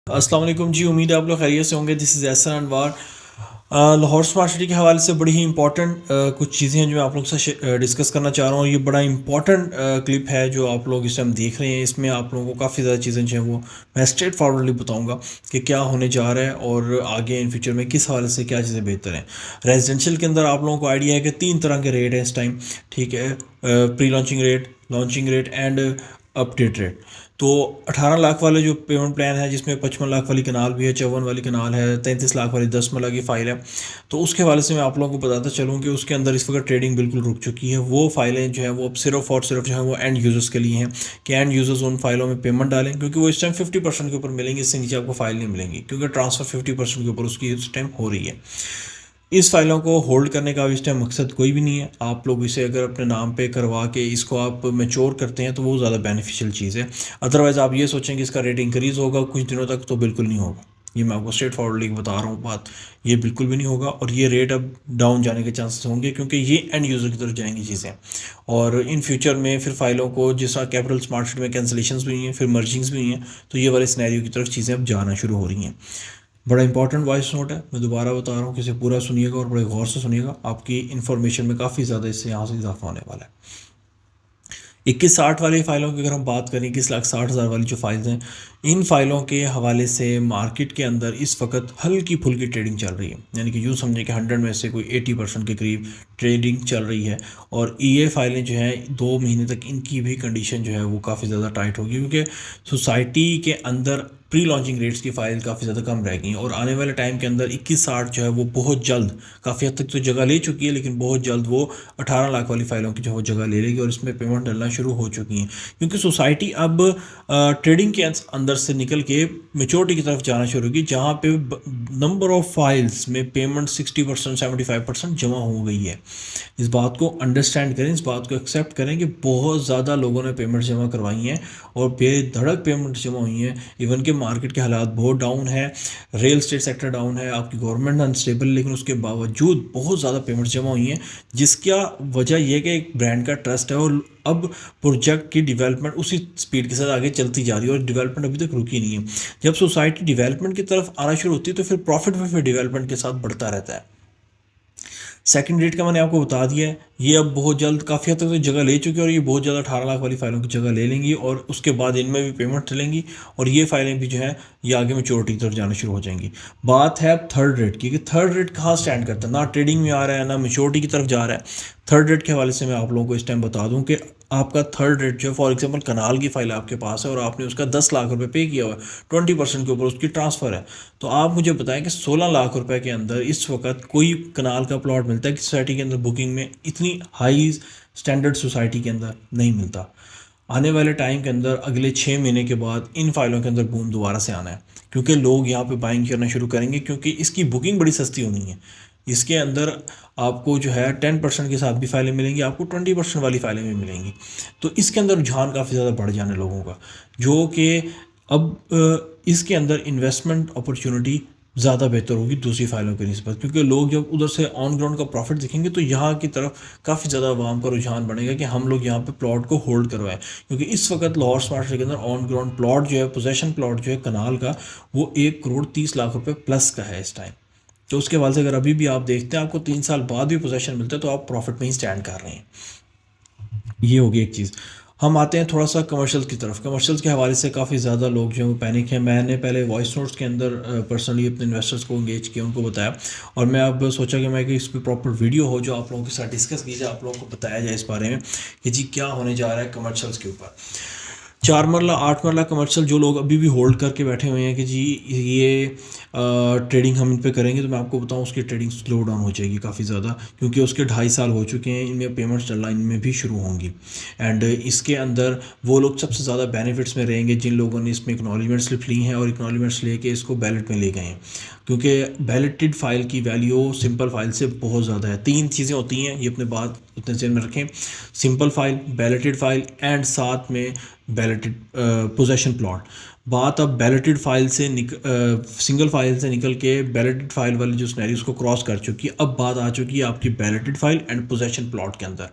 अस्सलाम वालेकुम जी। उम्मीद है आप लोग खैरियत से होंगे। This is Ehsan Anwar. Lahore smart city के हवाले से बड़ी ही इंपॉर्टेंट कुछ चीज़ें हैं जो मैं आप लोग से डिस्कस करना चाह रहा हूँ। ये बड़ा इंपॉर्टेंट क्लिप है जो आप लोग इस टाइम देख रहे हैं। इसमें आप लोगों को काफ़ी ज़्यादा चीज़ें जो हैं वो मैं स्ट्रेट फॉरवर्डली बताऊँगा कि क्या होने जा रहा है और आगे इन फ्यूचर में किस हवाले से क्या चीज़ें बेहतर हैं। रेजिडेंशियल के अंदर आप लोगों को आइडिया है कि 3 तरह के रेट हैं इस टाइम, ठीक है। Pre launching rate, launching rate and update rate. तो 18 लाख वाले जो पेमेंट प्लान है, जिसमें 55 लाख वाली कनाल भी है, 54 वाली कनाल है, 33 लाख वाली 10 मरला की फ़ाइल है। तो उसके हवाले से मैं आप लोगों को बताता चलूँ कि उसके अंदर इस वक्त ट्रेडिंग बिल्कुल रुक चुकी है। वो फाइलें जो है वो अब सिर्फ और सिर्फ जो है वो एंड यूज़र्स के लिए हैं कि एंड यूज़र्स उन फाइलों में पेमेंट डालें, क्योंकि वो इस टाइम 50% के ऊपर मिलेंगी। इससे नीचे आपको फाइल नहीं मिलेंगी, क्योंकि ट्रांसफ़र 50% के ऊपर उसकी इस टाइम हो रही है। इस फाइलों को होल्ड करने का इस टाइम मकसद कोई भी नहीं है। आप लोग इसे अगर अपने नाम पे करवा के इसको आप मैच्योर करते हैं तो वो ज़्यादा बेनिफिशियल चीज़ है। अदरवाइज़ आप ये सोचें कि इसका रेट इंक्रीज़ होगा कुछ दिनों तक, तो बिल्कुल नहीं होगा। ये मैं आपको स्ट्रेट फॉरवर्डली बता रहा हूँ बात। ये बिल्कुल भी नहीं होगा और ये रेट अब डाउन जाने के चांसेस होंगे, क्योंकि ये एंड यूज़र की तरफ जाएंगी चीज़ें। और इन फ्यूचर में फिर फाइलों को, जिस तरह कैपिटल स्मार्ट सिटी में कैंसलेशंस भी हुई हैं, फिर मर्जिंग्स भी हुई हैं, तो ये वाले सिनेरियो की तरफ चीज़ें अब जाना शुरू हो रही हैं। बड़ा इंपॉर्टेंट वॉइस नोट है, मैं दोबारा बता रहा हूँ कि इसे पूरा सुनिएगा और बड़े गौर से सुनिएगा। आपकी इन्फॉर्मेशन में काफ़ी ज़्यादा इससे यहाँ से इजाफा होने वाला है। 2160 वाली फ़ाइलों की अगर हम बात करें, 21,60,000 वाली जो फाइल्स हैं, इन फ़ाइलों के हवाले से मार्केट के अंदर इस वक्त हल्की फुल्की ट्रेडिंग चल रही है। यानी कि यूँ समझें कि 100 में से कोई 80% के करीब ट्रेडिंग चल रही है। और ये फ़ाइलें जो हैं 2 महीने तक इनकी भी कंडीशन जो है वो काफ़ी ज़्यादा टाइट होगी, क्योंकि सोसाइटी के अंदर प्री लॉन्चिंग रेट्स की फ़ाइल काफ़ी ज़्यादा कम रह गई हैं। और आने वाले टाइम के अंदर 2160 जो है वो बहुत जल्द, काफ़ी हद तक तो जगह ले चुकी है, लेकिन बहुत जल्द वो 18 लाख वाली फ़ाइलों की जो है वो जगह ले लेगी और इसमें पेमेंट डलना शुरू हो चुकी हैं। क्योंकि सोसाइटी अब ट्रेडिंग के अंदर से निकल के मेच्योरिटी की तरफ जाना शुरू होगी, जहाँ पे नंबर ऑफ फाइल्स में पेमेंट 60% 75% जमा हो गई है। इस बात को अंडरस्टैंड करें, इस बात को एक्सेप्ट करें कि बहुत ज़्यादा लोगों ने पेमेंट जमा करवाई हैं और बेधड़क पेमेंट जमा हुई हैं। इवन के मार्केट के हालात बहुत डाउन है, रियल स्टेट सेक्टर डाउन है, आपकी गवर्नमेंट अनस्टेबल, लेकिन उसके बावजूद बहुत ज़्यादा पेमेंट जमा हुई हैं। जिसका वजह यह कि एक ब्रांड का ट्रस्ट है और अब प्रोजेक्ट की डेवलपमेंट उसी स्पीड के साथ आगे चलती जा रही है और डेवलपमेंट अभी तक रुकी नहीं है। जब सोसाइटी डेवलपमेंट की तरफ आना शुरू होती है तो फिर प्रॉफिट भी फिर डेवलपमेंट के साथ बढ़ता रहता है। सेकंड रेट का मैंने आपको बता दिया है, ये अब बहुत जल्द काफ़ी हद तक तो जगह ले चुकी है और ये बहुत ज़्यादा 18 लाख वाली फ़ाइलों की जगह ले लेंगी और उसके बाद इनमें भी पेमेंट चलेंगी और ये फ़ाइलें भी जो है ये आगे मैच्योरिटी की तरफ जाना शुरू हो जाएंगी। बात है अब थर्ड रेट की, कि थर्ड रेट कहाँ स्टैंड करता है, ना ट्रेडिंग में आ रहा है ना मैच्योरिटी की तरफ जा रहा है। थर्ड रेट के हवाले से मैं आप लोगों को इस टाइम बता दूं कि आपका थर्ड रेट जो है, फॉर एग्जांपल कनाल की फाइल आपके पास है और आपने उसका 10 लाख रुपए पे किया हुआ है, 20% के ऊपर उसकी ट्रांसफ़र है। तो आप मुझे बताएं कि 16 लाख रुपए के अंदर इस वक्त कोई कनाल का प्लॉट मिलता है कि सोसाइटी के अंदर बुकिंग में, इतनी हाई स्टैंडर्ड सोसाइटी के अंदर नहीं मिलता। आने वाले टाइम के अंदर अगले 6 महीने के बाद इन फाइलों के अंदर बूम दोबारा से आना है, क्योंकि लोग यहाँ पे बाइंग करना शुरू करेंगे, क्योंकि इसकी बुकिंग बड़ी सस्ती होनी है। इसके अंदर आपको जो है 10% के साथ भी फाइलें मिलेंगी, आपको 20% वाली फाइलें भी मिलेंगी। तो इसके अंदर रुझान काफ़ी ज़्यादा बढ़ जाने लोगों का, जो कि अब इसके अंदर इन्वेस्टमेंट अपॉर्चुनिटी ज़्यादा बेहतर होगी दूसरी फाइलों की निस्बत, क्योंकि लोग जब उधर से ऑन ग्राउंड का प्रॉफिट दिखेंगे तो यहाँ की तरफ काफ़ी ज़्यादा आवाम का रुझान बढ़ेगा कि हम लोग यहाँ पे प्लॉट को होल्ड करवाएं। क्योंकि इस वक्त लाहौर स्मार्ट सिटी के अंदर ऑन ग्राउंड प्लॉट जो है, पोजेशन प्लॉट जो है कनाल का, वो 1,30,00,000 रुपये प्लस का है इस टाइम। तो उसके बाद से अगर अभी भी आप देखते हैं आपको 3 साल बाद भी पोजेशन मिलता है तो आप प्रॉफिट में ही स्टैंड कर रहे हैं। ये होगी एक चीज़। हम आते हैं थोड़ा सा कमर्शियल की तरफ। कमर्शियल्स के हवाले से काफ़ी ज़्यादा लोग जो हैं वो पैनिक हैं। मैंने पहले वॉइस नोट्स के अंदर पर्सनली अपने इन्वेस्टर्स को एंगेज किया, उनको बताया, और मैं अब सोचा कि मैं कि इस पर प्रॉपर वीडियो हो जो आप लोगों के साथ डिस्कस की जाए, आप लोगों को बताया जाए इस बारे में कि जी क्या होने जा रहा है कमर्शियल्स के ऊपर। 4 मरला 8 मरला कमर्शियल जो लोग अभी भी होल्ड करके बैठे हुए हैं कि जी ये ट्रेडिंग हम इन पे करेंगे, तो मैं आपको बताऊं उसकी ट्रेडिंग स्लो डाउन हो जाएगी काफ़ी ज़्यादा, क्योंकि उसके 2.5 साल हो चुके हैं, इनमें पेमेंट्स चलना इनमें भी शुरू होंगी। एंड इसके अंदर वो लोग सबसे ज़्यादा बेनिफिट्स में रहेंगे जिन लोगों ने इसमें एक्नॉलेजमेंट स्लिप ली हैं और एक्नॉलेजमेंट्स लेके इसको बैलेट में ले गए हैं, क्योंकि बैलेटेड फाइल की वैल्यू सिंपल फाइल से बहुत ज़्यादा है। 3 चीज़ें होती हैं, ये अपने बात अपने ज़हन में रखें, simple file, balloted file and साथ में बैलेटेड पोजेशन प्लॉट। बात अब बैलेटेड फाइल से सिंगल फाइल से निकल के बैलेटेड फाइल वाली जो स्नैरियोज को क्रॉस कर चुकी है, अब बात आ चुकी है आपकी balloted file and possession plot के अंदर।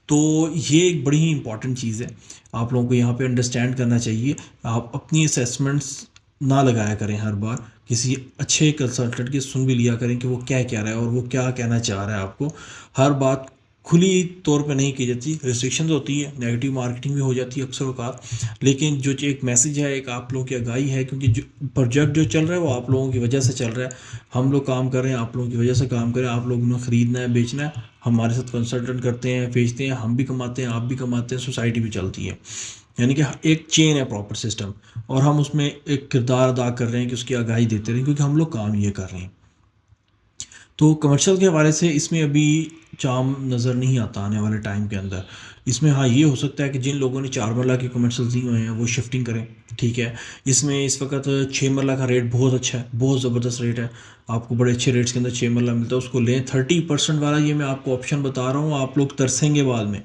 तो ये एक बड़ी ही इंपॉर्टेंट चीज़ है, आप लोगों को यहाँ पे अंडरस्टैंड करना चाहिए। आप अपनी असेसमेंट्स ना लगाया करें। हर बार किसी अच्छे कंसल्टेंट की सुन भी लिया करें कि वो क्या कह रहा है और वो क्या कहना चाह रहा है आपको। हर बात खुली तौर पे नहीं की जाती, रिस्ट्रिक्शंस होती है, नेगेटिव मार्केटिंग भी हो जाती है अक्सर औकात। लेकिन जो एक मैसेज है, एक आप लोगों की आगाही है, क्योंकि जो प्रोजेक्ट जो चल रहा है वो आप लोगों की वजह से चल रहा है। हम लोग काम कर रहे हैं, आप लोगों की वजह से काम कर रहे हैं। आप लोगों ने ख़रीदना है, बेचना है, हमारे साथ कंसल्टेंट करते हैं, बेचते हैं, हम भी कमाते हैं, आप भी कमाते हैं, सोसाइटी भी चलती है। यानी कि एक चेन है, प्रॉपर सिस्टम। और हम उसमें एक किरदार अदा कर रहे हैं कि उसकी आगाही देते रहें, क्योंकि हम लोग काम ये कर रहे हैं। तो कमर्शियल के हवाले से इसमें अभी चार्म नज़र नहीं आता आने वाले टाइम के अंदर। इसमें हाँ, ये हो सकता है कि जिन लोगों ने 4 मरला के कमर्शियल दिए हुए हैं वो शिफ्टिंग करें। ठीक है। इसमें इस वक्त 6 मरला का रेट बहुत अच्छा है, बहुत ज़बरदस्त रेट है। आपको बड़े अच्छे रेट्स के अंदर 6 मरला मिलता है, उसको लें। 30% वाला ये मैं आपको ऑप्शन बता रहा हूँ, आप लोग तरसेंगे बाद में।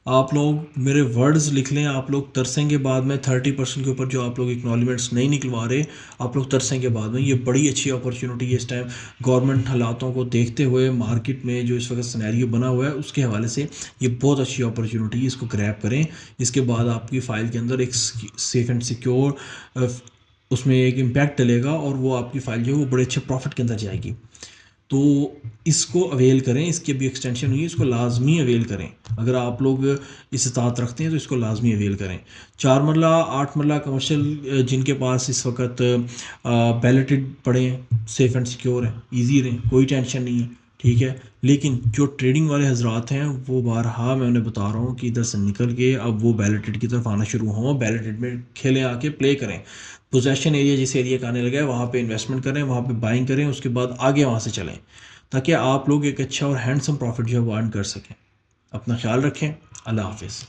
आप लोग मेरे वर्ड्स लिख लें, आप लोग तरसेंगे बाद में। 30% के ऊपर जो आप लोग एक्नॉलेजमेंट्स नहीं निकलवा रहे, आप लोग तरसेंगे बाद में। ये बड़ी अच्छी अपॉर्चुनिटी है इस टाइम, गवर्नमेंट हालातों को देखते हुए, मार्केट में जो इस वक्त सिनेरियो बना हुआ है उसके हवाले से ये बहुत अच्छी अपॉर्चुनिटी है, इसको ग्रैब करें। इसके बाद आपकी फ़ाइल के अंदर एक सेफ़ एंड सिक्योर उसमें एक इम्पैक्ट डलेगा और वो आपकी फ़ाइल जो है वो बड़े अच्छे प्रॉफिट के अंदर जाएगी। तो इसको अवेल करें, इसकी अभी एक्सटेंशन हुई है, इसको लाजमी अवेल करें। अगर आप लोग इस्तात रखते हैं तो इसको लाजमी अवेल करें। 4 मरला 8 मरला कमर्शियल जिनके पास इस वक्त बैलेटेड पड़े हैं, सेफ़ एंड सिक्योर हैं, ईजी रहें, कोई टेंशन नहीं है। ठीक है। लेकिन जो ट्रेडिंग वाले हजरात हैं वो बारहा मैं उन्हें बता रहा हूँ कि इधर से निकल के अब वो बैलेटेड की तरफ आना शुरू हों, बैलेटेड में खेलें, आके प्ले करें। पोजेशन एरिया जिस एरिया का आने लगा है वहाँ पे इन्वेस्टमेंट करें, वहाँ पे बाइंग करें, उसके बाद आगे वहाँ से चलें, ताकि आप लोग एक अच्छा और हैंडसम प्रॉफिट जो है वो अर्न कर सकें। अपना ख्याल रखें। अल्लाह हाफिज़।